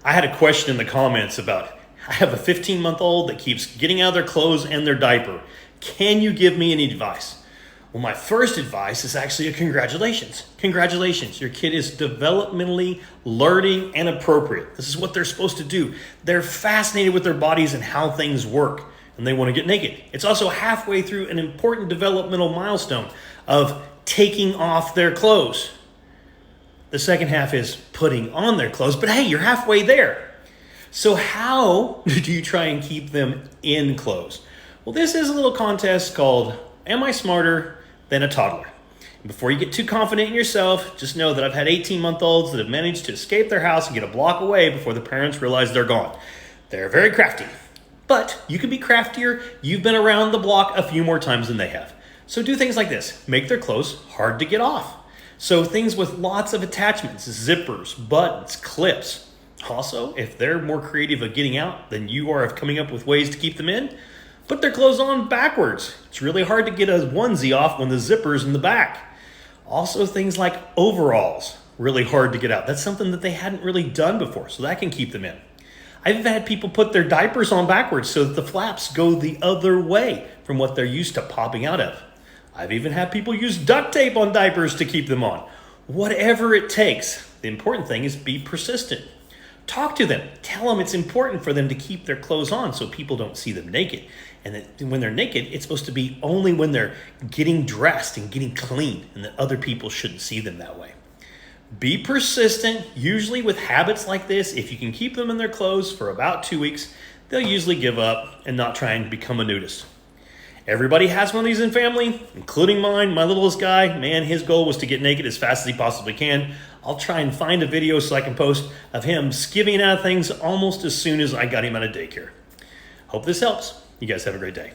I had a question in the comments about, I have a 15-month-old that keeps getting out of their clothes and their diaper. Can you give me any advice? Well, my first advice is actually a congratulations. Congratulations, your kid is developmentally learning and appropriate. This is what they're supposed to do. They're fascinated with their bodies and how things work, and they want to get naked. It's also halfway through an important developmental milestone of taking off their clothes. The second half is putting on their clothes, but hey, you're halfway there. So how do you try and keep them in clothes? Well, this is a little contest called Am I Smarter Than a Toddler? And before you get too confident in yourself, just know that I've had 18-month-olds that have managed to escape their house and get a block away before the parents realize they're gone. They're very crafty. But you can be craftier. You've been around the block a few more times than they have. So do things like this. Make their clothes hard to get off. So things with lots of attachments, zippers, buttons, clips. Also, if they're more creative at getting out than you are of coming up with ways to keep them in, put their clothes on backwards. It's really hard to get a onesie off when the zipper's in the back. Also, things like overalls, really hard to get out. That's something that they hadn't really done before, so that can keep them in. I've even had people put their diapers on backwards so that the flaps go the other way from what they're used to popping out of. I've even had people use duct tape on diapers to keep them on. Whatever it takes, the important thing is be persistent. Talk to them. Tell them it's important for them to keep their clothes on so people don't see them naked. And that when they're naked, it's supposed to be only when they're getting dressed and getting clean, and that other people shouldn't see them that way. Be persistent. Usually with habits like this, if you can keep them in their clothes for about 2 weeks, they'll usually give up and not try and become a nudist. Everybody has one of these in family, including mine. My littlest guy, man, his goal was to get naked as fast as he possibly can. I'll try and find a video so I can post of him skipping out of things almost as soon as I got him out of daycare. Hope this helps. You guys have a great day.